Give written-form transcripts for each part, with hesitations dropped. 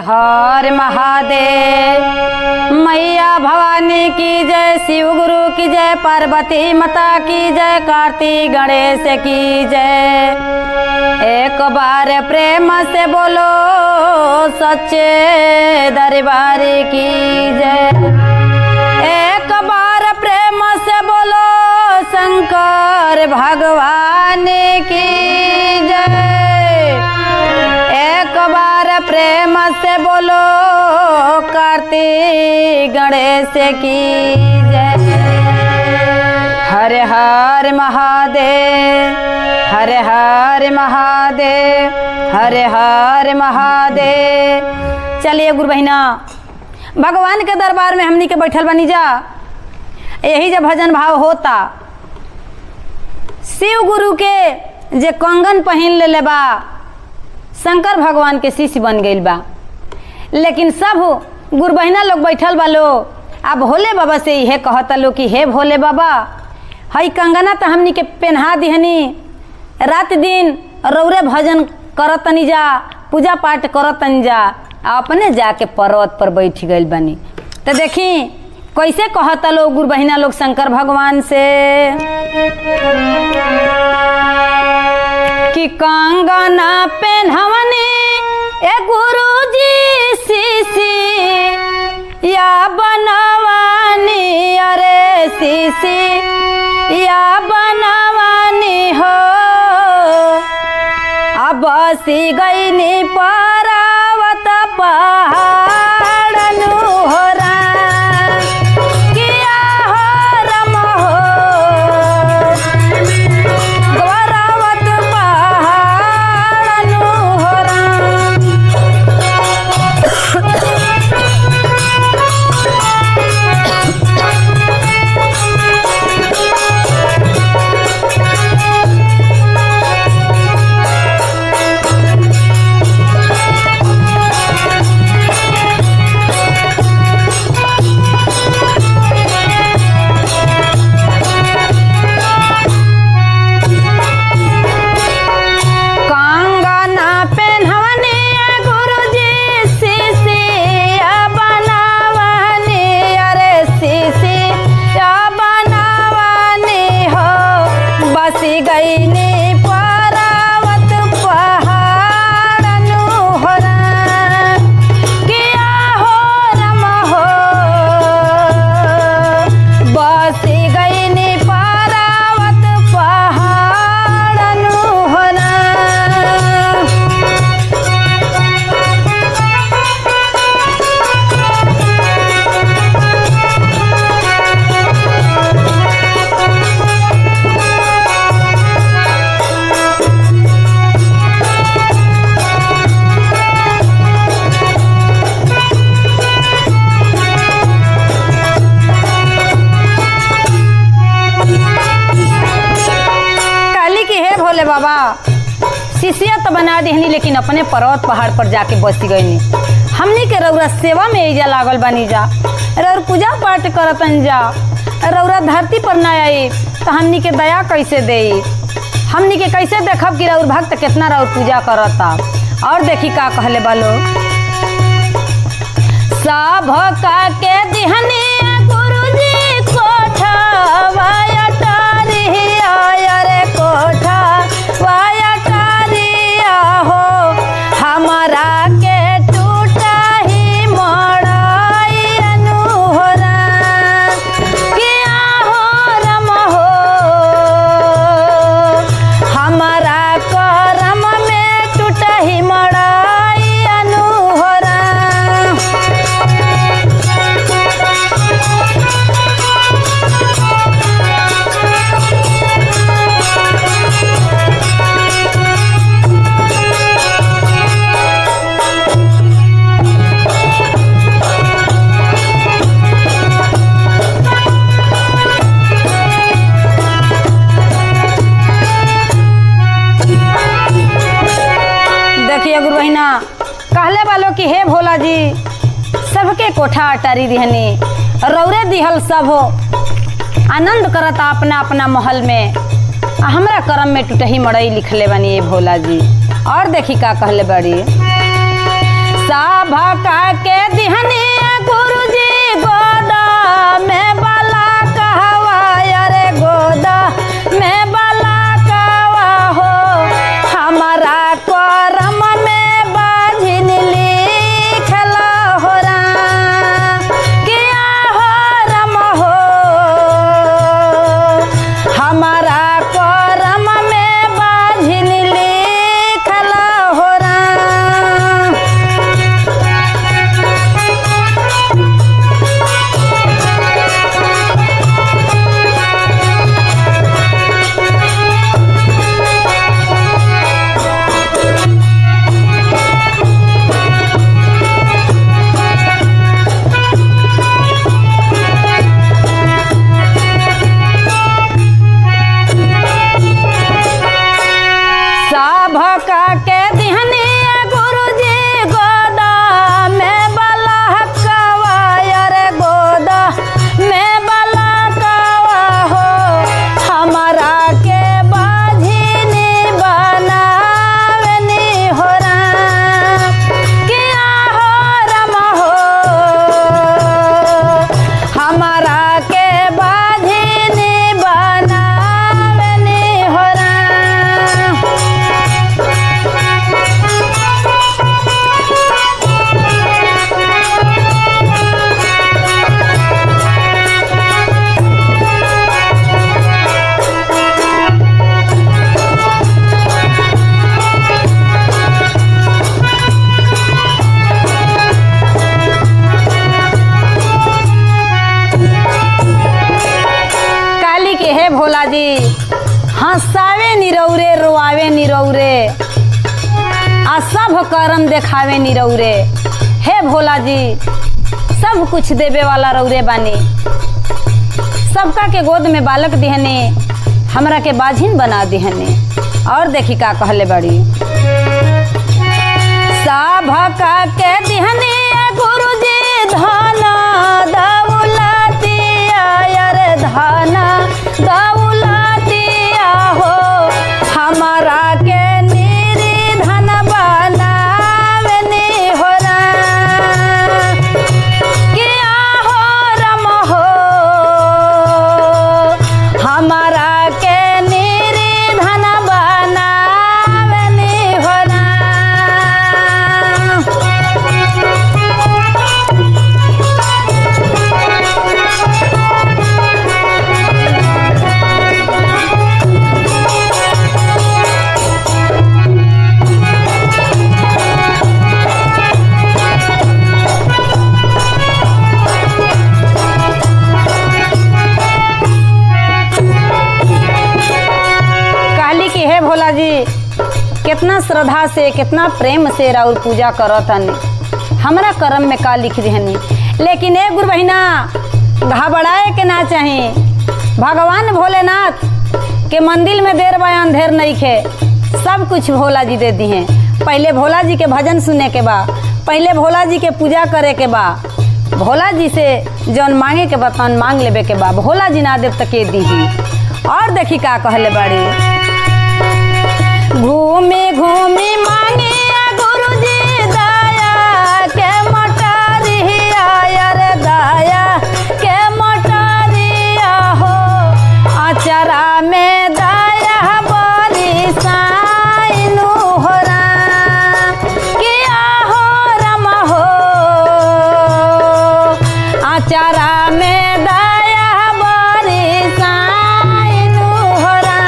हर महादेव। मैया भवानी की जय, शिव गुरु की जय, पार्वती माता की जय, कार्तिक गणेश की जय। एक बार प्रेम से बोलो सच्चे दरबार की जय। एक बार प्रेम से बोलो शंकर भगवान की जय। एक बार प्रेम से बोलो कार्तिक गणेश की जय। हर हर महादेव, हर हर महादेव, हर हर महादेव। चलिए गुरु बहिना, भगवान के दरबार में हमनी के बैठल बनी जा, यही जब भजन भाव होता। शिव गुरु के जे कंगन पहन ले बा, शंकर भगवान के शिष्य बन गइल बा। लेकिन सब गुरु बहिना लोग बैठल बा लो, अब भोले बाबा से यह कहता लो कि हे भोले बाबा, हई कंगना तो हमनी के पहना दिहनी, रात दिन रौरे भजन करतनी जा, पूजा पाठ करतनी जा, अपने जाके पर्वत पर बैठ गइल बनी। तो देखी कैसे कहता लोग गुरु बहिना लोग शंकर भगवान से कि कंगना पहनवनी ए गुरुजी शिशी या बनवानी, अरे शिशी या बनवानी हो। अब बसी गईनी पर्वत पहाड़ नुहरा, किया हो रम हो पर्वत पहाड़ नुहरा। बाबा शिष्य तो बना देहनी, लेकिन अपने पर्वत पहाड़ पर जाके बस गईनी। हमनी के रौरा सेवा में एजा लागल बनी जा, रौर पूजा पाठ करतन जा। रौरा धरती पर न आई तो हमनी के दया कैसे दे, हमनी के कैसे देखब कि रौर भक्त कितना रौर पूजा करता। और देखी का कहले बालो, सब का के दिहनी गुरुजी कोठा वाया टारिया, रे कोठा वाया टारिया हो। हमारा के टूटा ही मोड़ाई अनुहरा, किया हो रम हो हमारा करम में टूटा ही मोड़ाई अनुहरा। देखिए गुरु बहिना, कहले वालों कि हे भोला जी, सबके कोठा अटारी दिहनी, रौरे दिहल सब हो आनंद करता अपना अपना महल में, हमरा करम में टूटही मड़ई लिखले बनी ये भोला जी। और देखी का कहले बड़ी, साभका के दिहनी गुरुजी गोदा में बाला कहवा, अरे गोदा में बाला कहवा हो, हमारा करम में बाझिन लिखला हो राम, किया हो रम हो, हमारा करम में बाझिन लिखला हो राम। साभका के दिहनी गुरुजी गोदा में बाला कहवा, अरे गोदा में बाला कहवा हो, हमारा के बाझिनी बनावनी हो राम, किया हो रम हो, हमारा के बाझिनी बनावनी हो राम। काली के हे भोला जी हंसावे निरौरे रोआवे निरौरे आ सब करम देखावे निरौरे। हे भोला जी सब कुछ देवे वाला रौरे बानी, सबका के गोद में बालक दिहने, हमरा के बाझिन बना दिहने। और देखी का कहले बड़ी, साभका के दिहने गुरुजी धन दौलतिया, अरे धन दौलतिया हो, हमारा के निर्धन बनावनी हो राम, किया हो रम हो, हमारा के निर्धन बनावनी हो राम। कहली कि हे भोला जी कितना श्रद्धा से कितना प्रेम से राउर पूजा करत हनी, हमरा करम में का लिख दिहनी। लेकिन एक गुरु बहिना घबराए के ना चाही, भगवान भोलेनाथ के मंदिर में देर बया अंधेर नहीं खे, सब कुछ भोला जी दे दी हैं। पहले भोला जी के भजन सुने के बा, पहले भोला जी के पूजा करे के बा, भोला जी से जौन मांगे के बा तौन मांग लेबे के बा, भोला जी ना देव तके दीही। और देखी का कहले बाड़ी, घूमी घूमी मांगी गुरुजी दया के मटारिया, अरे दया के मटारिया हो, अचरा में दया बरी साइनु हो राम, किया हो रम हो, अचरा में दया बरी साइनु हो राम।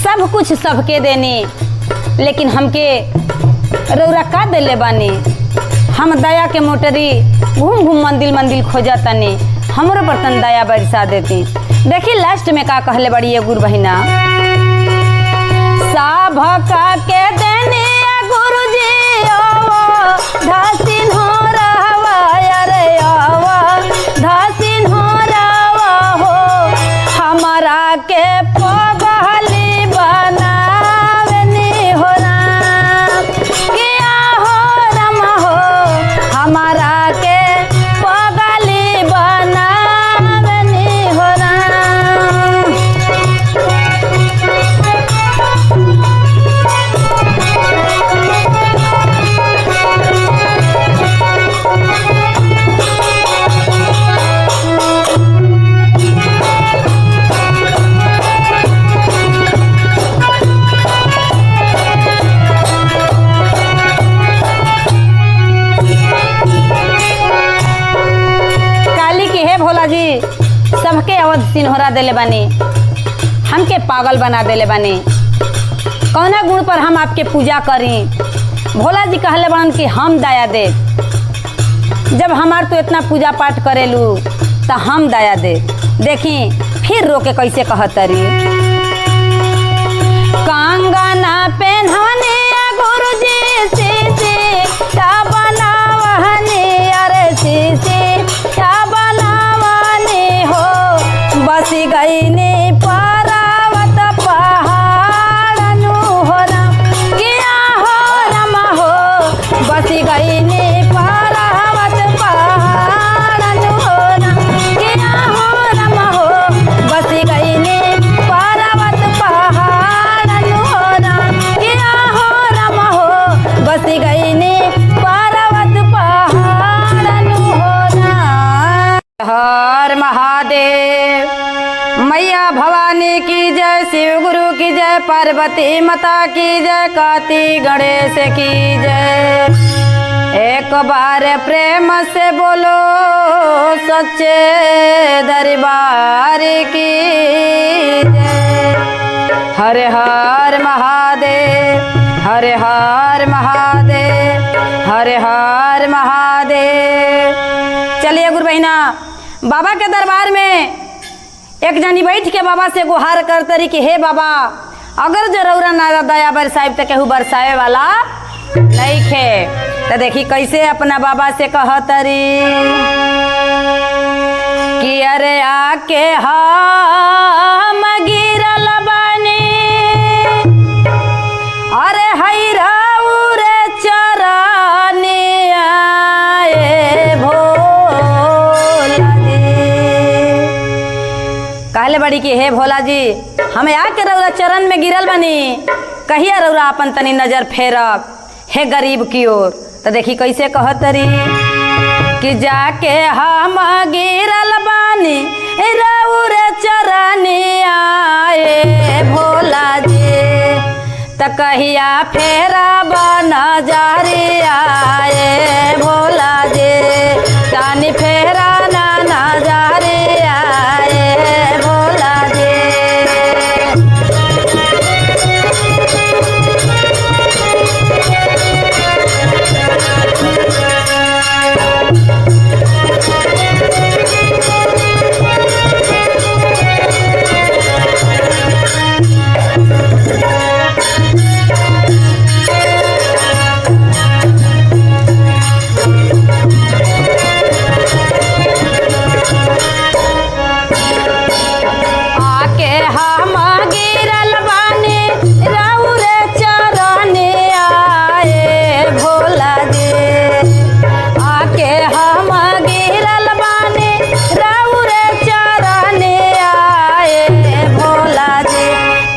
सब कुछ सबके देनी, लेकिन हमके रौरा का देले बानी। हम दया के मोटरी घूम घूम मंदिल मंदिल खोजा तनी, हमरो बर्तन दया बरसा देती। देखी लास्ट में का कहले बड़ी ये गुरु बहिना, सब का के देनी गुरुजी धासिन हो रहवा, अरे आवा धासिन हो रहवा हो, हमारा के पगली बनावनी हो राम, किया हो राम हो, हमारा के पगली बनावनी हो राम। जी सबके अवध सिन्होरा देले बानी, हमके पागल बना देले बानी, कौना गुण पर हम आपके पूजा करी। भोला जी कहले बान कि हम दया दे, जब हमार तो इतना पूजा पाठ करेलू तो हम दया दे। देखी फिर रोके कैसे कहतरी, कंगना पेन्हने गुरुजी सीसी का बनावनी, अरे सीसी का बसी गईनी पारावत पहाड़ नु हो राम, किया हो राम हो, बसी गईनी पारावत पहाड़ नु हो राम, किया हो राम हो, बसी गईनी पारावत पहाड़ नु हो राम, किया हो राम हो, बसी गईनी पारावत पहाड़ नु हो राम। हर महादेव, मैया भवानी की जय, शिव गुरु की जय, पार्वती माता की जय, कार्तिक गणेश की जय। एक बार प्रेम से बोलो सच्चे दरबार की जय। हर हर महादेव, हर हर महादेव, हर हर महादेव। चलिए गुरु बहिना, बाबा के दरबार में एक जनी बैठ के बाबा से गुहार करतरी कि हे बाबा, अगर जरूर ना दया बरसाइब तो केहू बरसाए वाला नहीं खे। तो देखी कैसे अपना बाबा से कहतरी कि अरे आके हम गिरल बानी, अरे हैराऊ रे चरनी आए भोला जी। कहले बड़ी कि हे भोला जी, हमें आके रौरा चरण में गिरल बनी, कहिया रौरा अपन तनी नजर फेरब हे गरीब की ओर। तो देखी कैसे कहतरी कि जाके हम गिरल बानी रौर चरनी आए भोला जी, तो कहिया फेरा नजरी आए भोला जी, तानी फेरा ना नजरी आए भोला जी।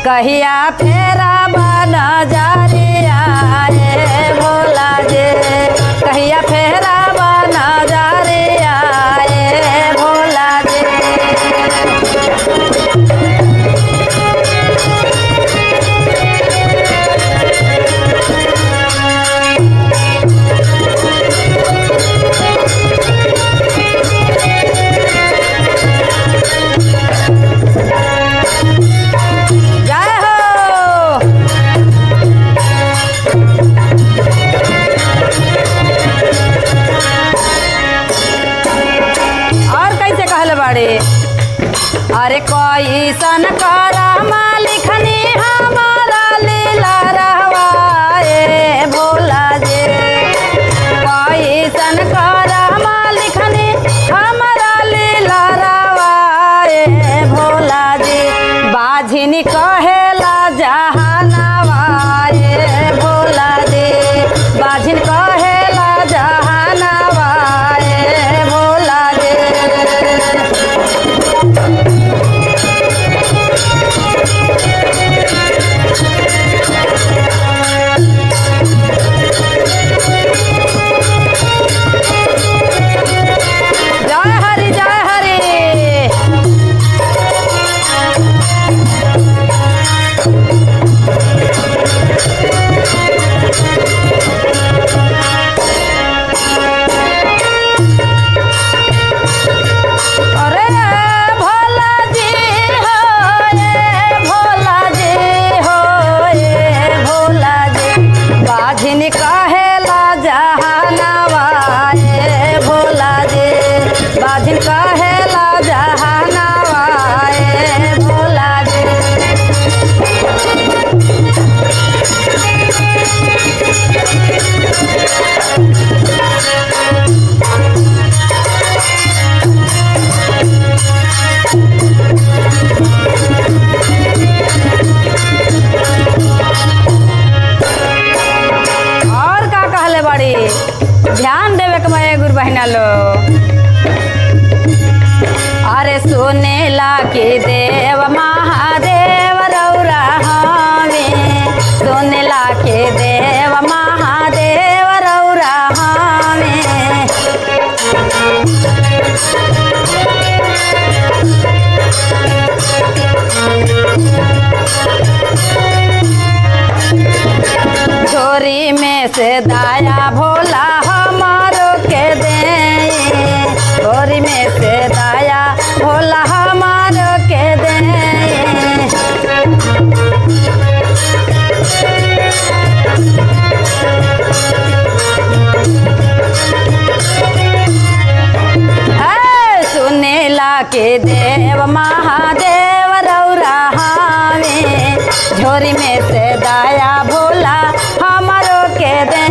कहिया फेरा नजरी आए भोला जी, कहिया फेरा नजरी आए भोला जी। जय हो। कैसन करम लिखनी हमारा लीला रहवाए भोला जी कैसन करम लिखनी हमारा लीला रहवाए भोला जी बाझिनी कहेला जहानवाए भोला जी बाझिन कहेला जहानवाए भोला जी जय हरि जय हरि अरे भोला जी हो ये भोला जी हो ये भोला जी बाझिन कहेला जहानवाए भोला जी बाझिन कहेला जहानवाए भोला जी और का कहले बड़ी ध्यान देवे के मैं गुरु बहिना लो अरे सुनेला के देव महादेव रौरा हमें सुनेला के देव महादेव रौरा हमें झोरी में से दाया भोला हमारो के दे झोरी में से दाया भोला हमारो के दे सुनेला के देव महादेव रौरा हमें झोरी में से दाया भोला हमारो के दे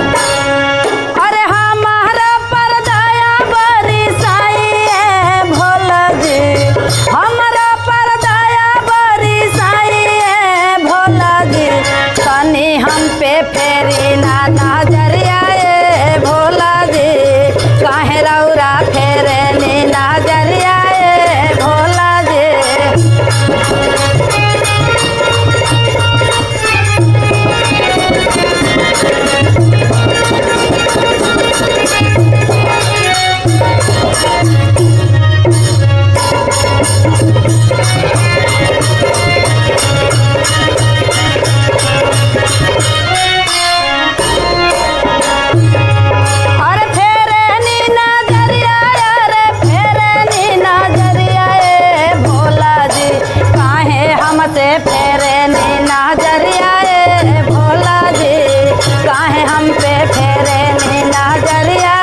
अरे हमारा पर दया बरसाइए भोला जी हमारा पर दया बरसाइए भोला जी तनी हम पे फेरी ना नजरिया भोला जी काहे रौरा फेरे नी नजरिया भोला जी अरे फेरे नी नजरिया अरे फेरे नी नजरिया भोला जी काहे हमसे फेरे नी नजरिया भोला जी काहे हम पे फेरे नी नजरिया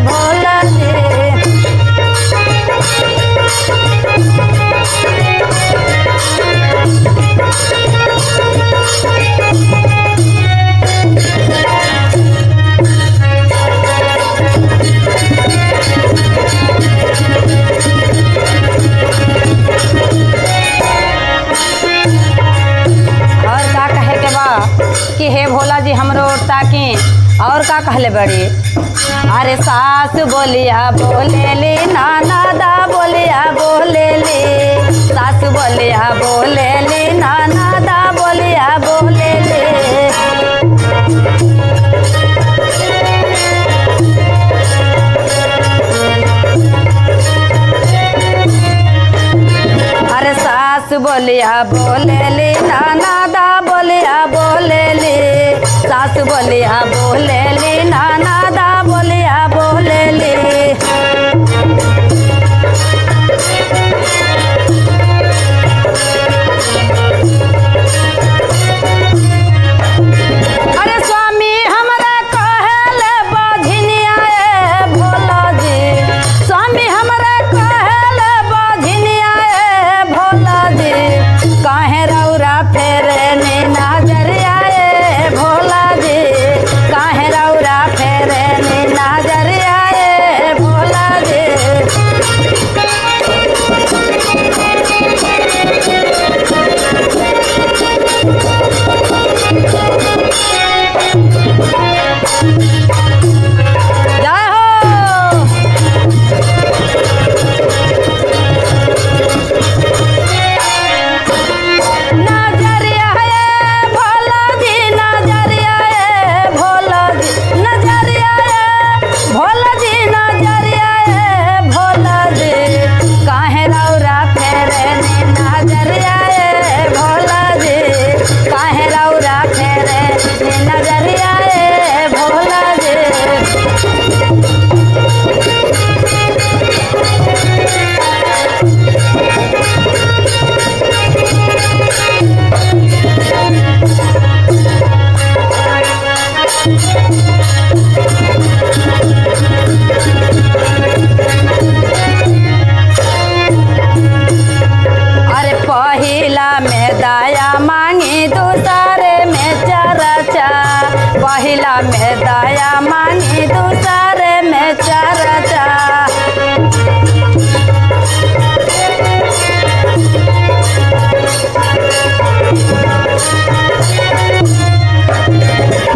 भोला जी और का कहे के बा कि हे भोला जी हमरो ताकि और का कहले बड़ी अरे सास बोलिया बोले ली नाना दा बोलिया बोले ली सास बोलिया बोले ली नाना दा बोलिया बोले ली अरे सास बोलिया बोले ली नाना दा बोलिया बोले ली सास बोलिया बोले ली नाना दा बोलिया बोले ली पहिला में दया मांगी दूसरे में चर्चा।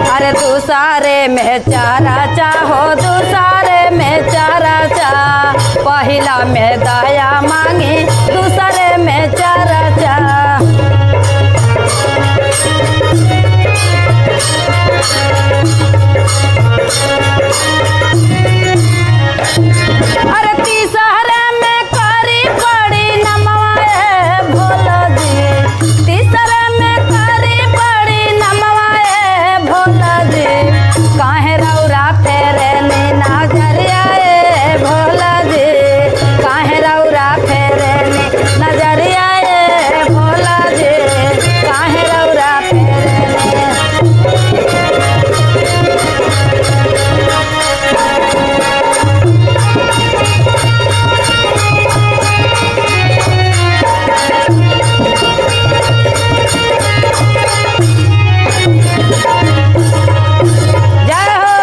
अरे दूसरे में चर्चा हो दूसरे में चर्चा, पहिला में दया मांगी दूसरे में चर्चा। अरे तीसरे में करी पड़ी नमवाए भोला जी, तीसरे में करी पड़ी नमवाए भोला जी, काहे रौरा फेरे नी नजरिया ए भोला जी, काहे रौरा फेरे नी नजरिया ए भोला जी, काहे रौरा फेरे नी। जय हो।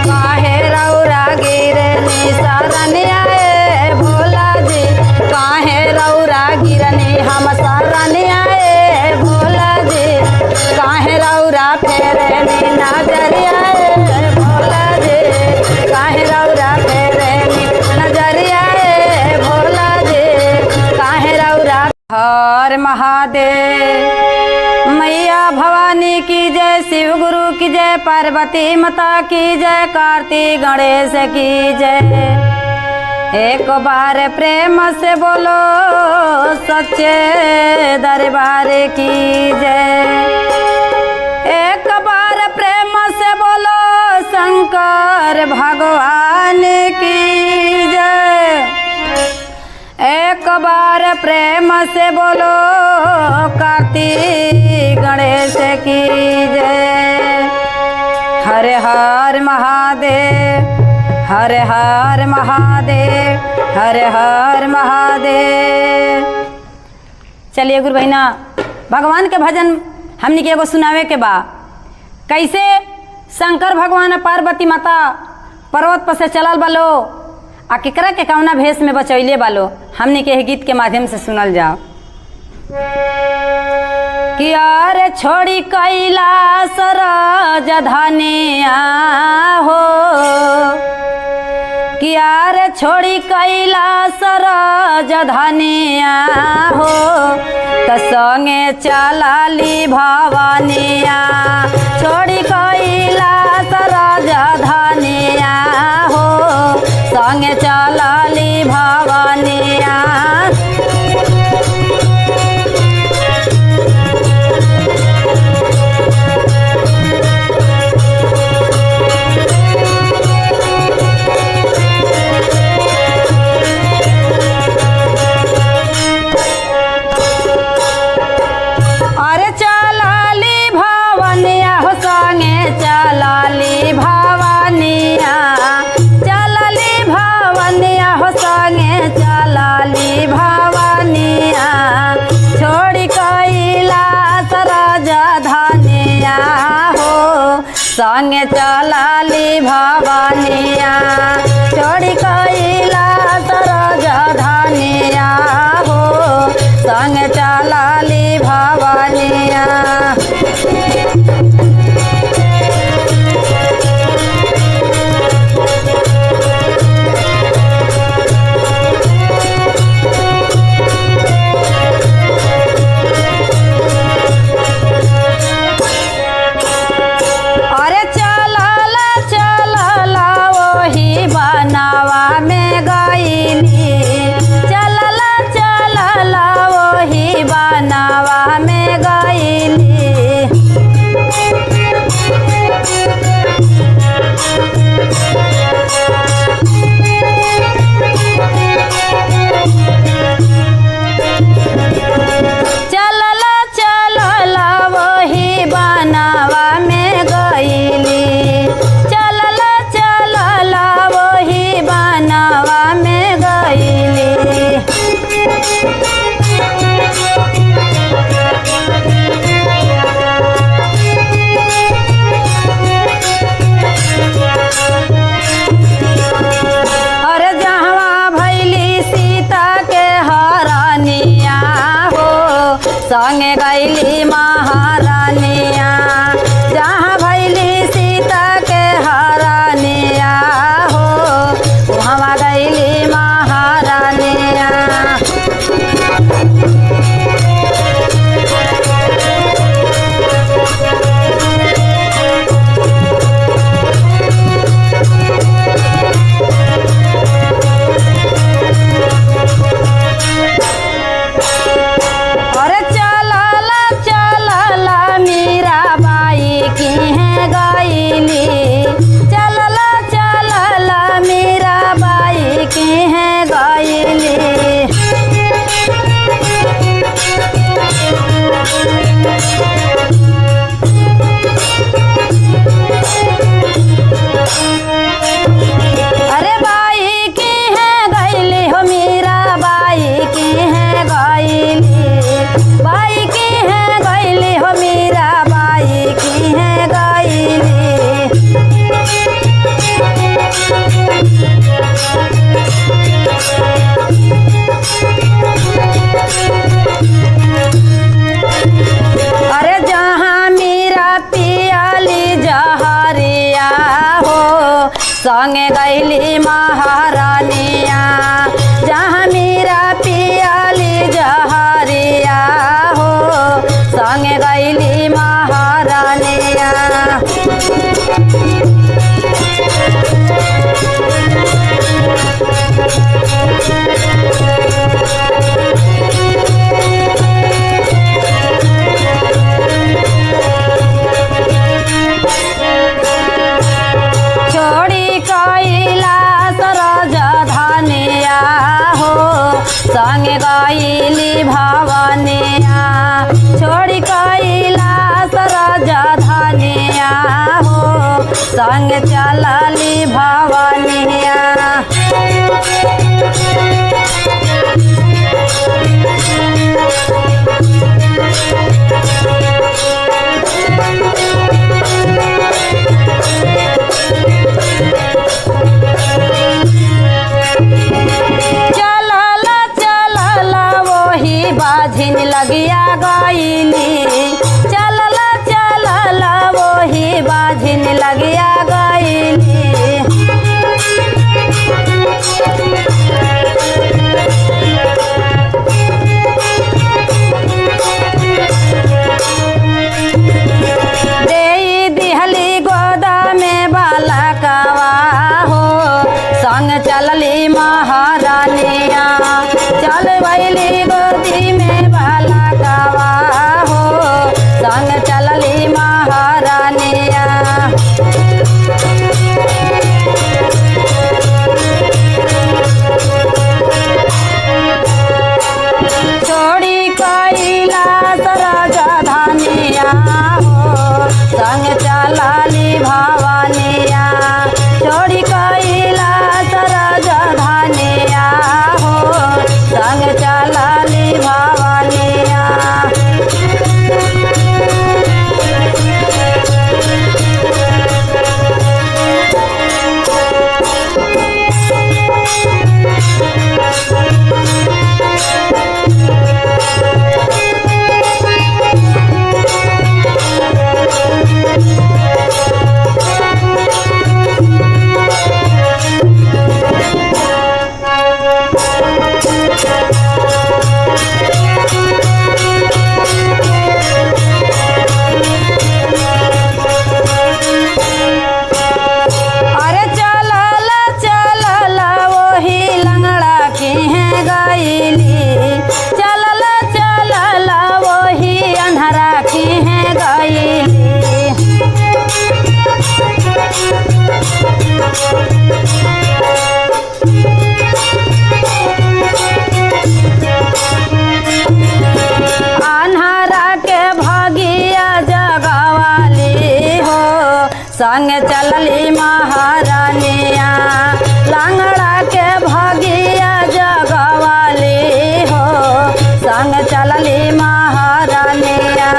काहे रौरा गिरनी शरणिया ए भोला जी, काहे रौरा गिरनी हम शरणिया ए भोला जी, काहे रौरा फेरे नी नजरिया ए भोला जी, काहे रौरा फेरे नी नजरिया ए भोला जी, काहे रौरा। हर महादेव। मैया भवानी की जय, शिव गुरु की जय, पार्वती माता की जय, कार्तिक गणेश की जय। एक बार प्रेम से बोलो सच्चे दरबार की जय। एक बार प्रेम से बोलो शंकर भगवान की जय। एक बार प्रेम से बोलो कार्तिक गणेश की जय। हर हर महादेव, हर हर महादेव, हर हर महादेव। चलिए गुरु बहिना, भगवान के भजन हमनी के एगो सुनावे के बा। कैसे शंकर भगवान पार्वती माता पर्वत पर से चलल बालो आ केकरा के कौना भेष में बचैले बालो, हमनी के गीत के माध्यम से सुनल जाओ। कि यार छोड़ी कैलाश राजधानिया हो, कि यार छोड़ी कैलाश राजधानिया हो, त संगे चलाली भवानिया। छोड़ी कैलाश राजधानिया हो, संगे चलाली भवानिया। अरे चलाली भवानिया हो, संगे चलाली भवानिया, चलाली भवानिया हो, संगे चलाली भवानिया हो संगे गैली महारानिया जहाँ भैली सीता के हरानिया हो वहाँ गैली महारानिया। अरे चलला चलला मीराबाई की है गैली चलला चलला मीराबाई की है गैली। अरे बाई की है गैली हो मीराबाई की है गैली बाई की है गैली हो मीराबाई की है गैली। अरे जहाँ मीरा पियाली जहरिया हो संगे गैली महारानिया जहाँ मीरा पियाली जहरिया हो संगे गैली महारानिया। छोड़ी कैलाश राजधानिया हो संगे गैली भवानिया छोड़ी कैलाश राजधानिया हो संग चलली भवानिया। चलला चलला वही बाझिन लगिया गैली चलला चलला वही बाझिन लगिया गैली। देई दिहली गोदा में बालकवा हो संग चलली महारानिया चल वैली गोदी में बालकवा हो संग चलली महारानिया। छोड़ी कैलाश राजधानिया हो संग चलली भवानिया छोड़ी कैलाश राजधानिया हो संग चलली भवानिया। संग चलली महारानिया लांगड़ा के भगिया जगवाली हो संग चलली महारानिया।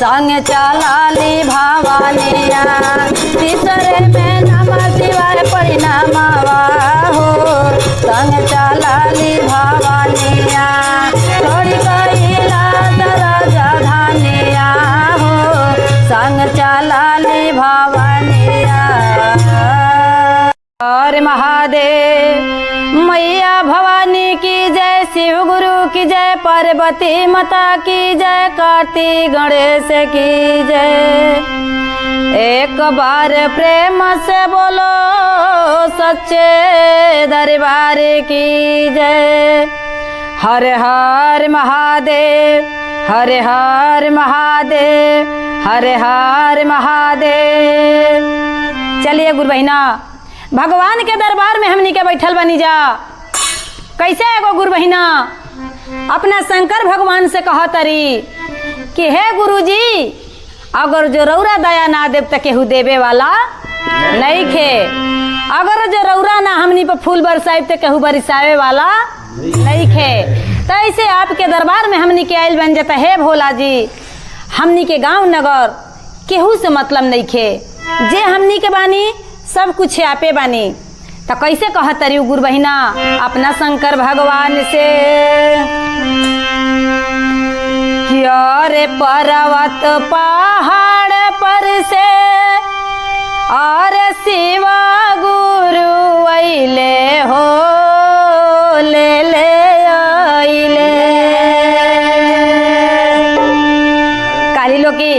संग चलाली भवानिया तीसरे में नमः शिवाय परिणामवा हो संग चलाली भवानिया थोड़ी कहिला दरजा धानिया हो संग चलाली भवानिया। हर महादेव मैया भवानी की जय शिव गुरु की जय पार्वती माता की जय कार्तिक गणेश की जय। एक बार प्रेम से बोलो सच्चे दरबार की जय। हर हर महादेव हर हर महादेव हर हर महादेव। चलिए गुरु बहिना भगवान के दरबार में हमनी के बैठल बनी जा। कैसे एगो गुरु बहिना अपना शंकर भगवान से कहा तरी कि हे गुरुजी अगर जो रौरा दया ना देव तो केहू देवे वाला नहीं खे। अगर जो रौरा ना हमनी पर फूल बरसाए तो केहू बरसावे वाला नहीं खे। तो ऐसे आपके दरबार में हमनी के आयल बन जाता है भोला जी हमनी के गांव नगर केहू से मतलब नहीं खे। जे हमनी के बानी सब कुछ आपे बानी। तो कैसे कह तरी गुरु बहिना अपना शंकर भगवान से क्या रे पर्वत पहाड़ पर से और शिवा गुरु अइले हो ले ले अइले। काली लोग की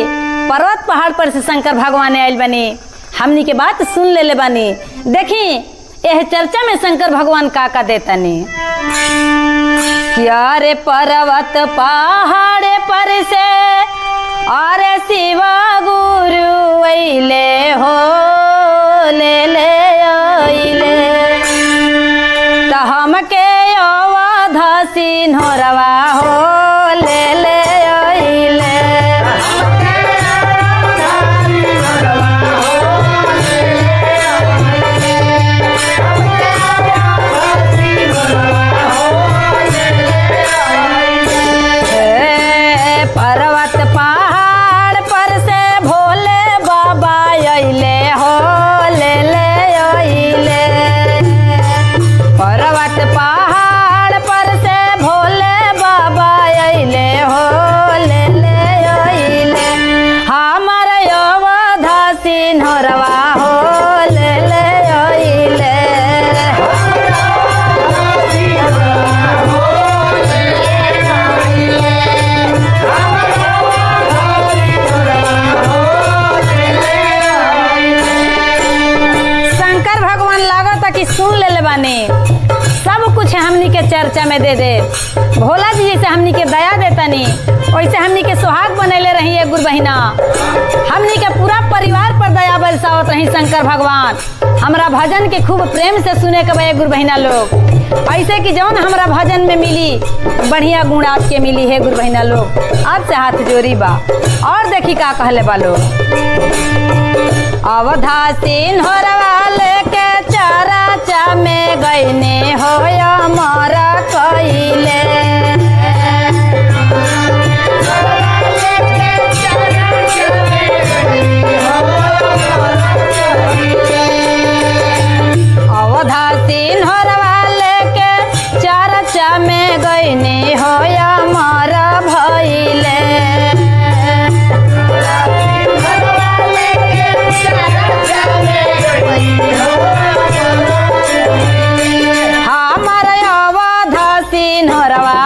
पर्वत पहाड़ पर से शंकर भगवान आयल बनी हमनी के बात सुन ले बानी। देखी यह चर्चा में शंकर भगवान का देतनी क्या रे पर्वत पहाड़ पर से और शिवा गुरु अइले हो ले ले अइले। तो हमके अवध सिन्होरवा हो ले ले अइले। पर्वत पहाड़ पर से भोले बाबा अइले हो ले ले अइले। पर्वत पहाड़ पर से भोले बाबा अइले हो ले ले अइले। हमर अवध सिन्होरवा हो ले ले अइले। सुन ले बानी सब कुछ हमनी के चर्चा में दे दे। भोला जी जैसे हमनी के दया देतनी वैसे हमनी के सुहाग बनैले रही है गुरु बहिना। हमनी के पूरा परिवार पर दया बरसावत रही शंकर भगवान। हमरा भजन के खूब प्रेम से सुने के बे गुरु बहिना लोग। ऐसे कि जौन हमरा भजन में मिली बढ़िया गुण आपके मिली है गुरु बहिना लोग। आपसे हाथ जोड़ी बा और देखी का कहले बा लोग। अवधा सिन्होरवा लेके चराचा में गईने हो अमर कइले। अवधा सिन्होरवा लेके चराचा में गईने हो अमर भइले। हमर अवध सिन्होरवा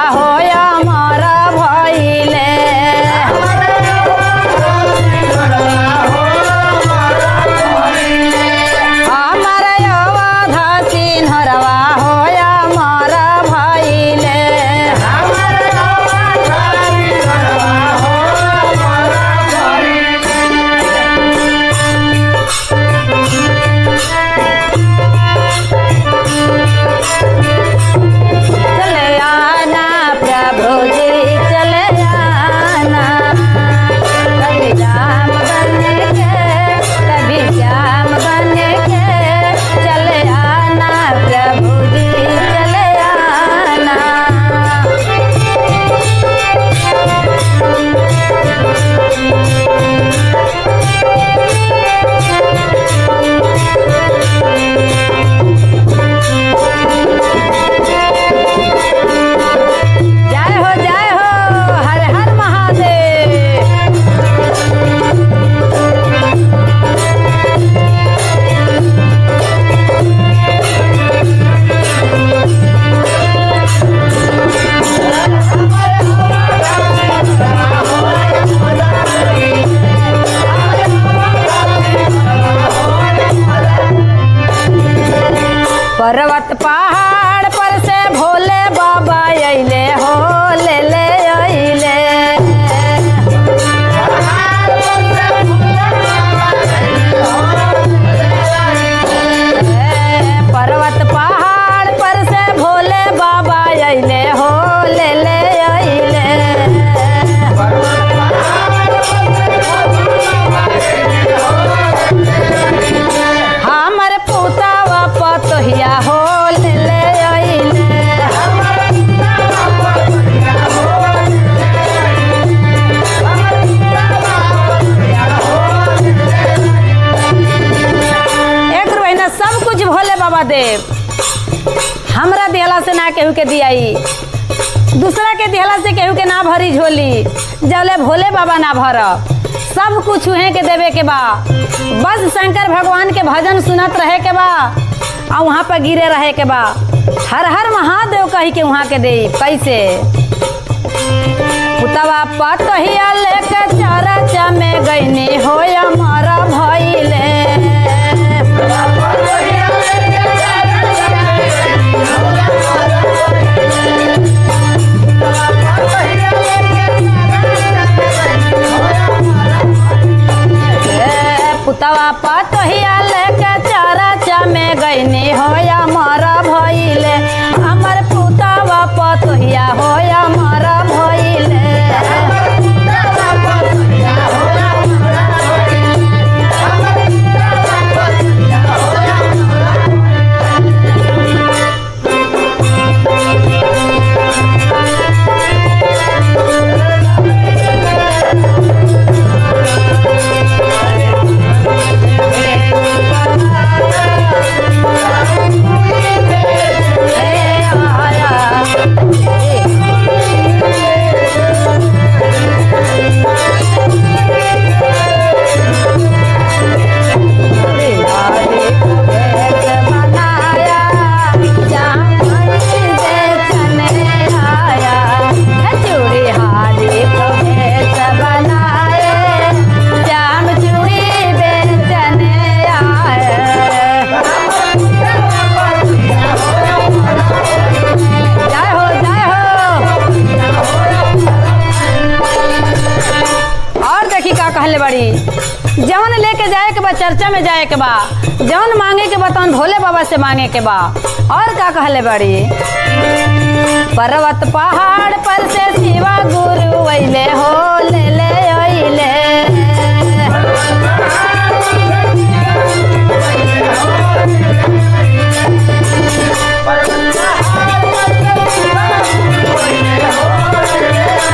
देव, हमरा दिहला से ना केहू के दियाई, दूसरा के दिहला से केहू के ना भरी झोली, जबले भोले बाबा ना भरब, सब कुछ उहे के देवे के बा। बस शंकर भगवान के भजन सुनत रहे के बा और वहाँ पर गिरे रहे के बा। हर हर महादेव कही के वहाँ के दे। कैसे पुतवा पतहिया लेके चरचा में गईनी हो हमारा भइले, पुतवा पतहिया लेके चरचा में गईनी हो हमारा भइले, हमर पुतवा पतहिया हो हमारा भइले। जौन लेके जाए के बा चर्चा में जाए के बा, जौन मांगे के बा तौन भोले बाबा से मांगे के बा। और का कहले बड़ी, पर्वत पहाड़ पर से शिवा गुरु अइले हो ले ले अइले,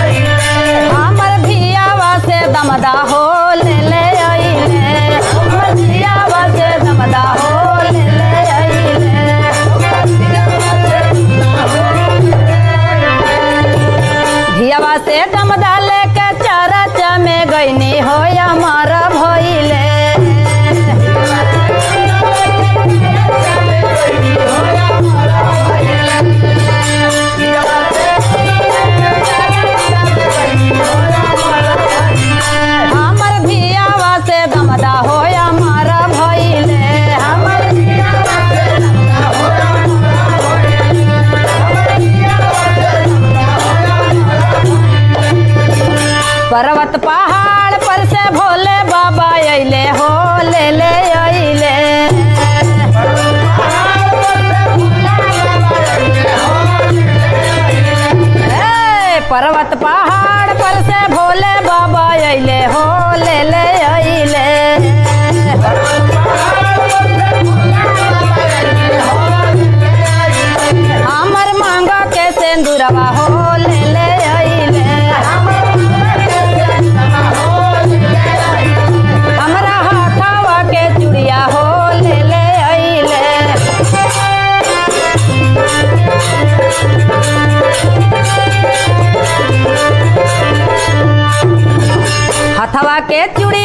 हमर धियावा से दमदा हो ले ले अइले, हमर धियावा से दमदा हो ले ले अइले। धियावा से दमदा लेके चरचा में गईनी हो हमारा भइले, हमर धियावा से दमदा हो हमारा भइले, हमर पर्वत पहाड़ पर से भोले बाबा अइले हो ले ले अइले, पर्वत पहाड़ पर से भोले बाबा अइले हो ले ले अइले। हमर मांगा के सिंदूरवा हो ले ले अइले, हमरा हाथवा के चूड़िया हो ले ले अइले। हथवा के चूड़ी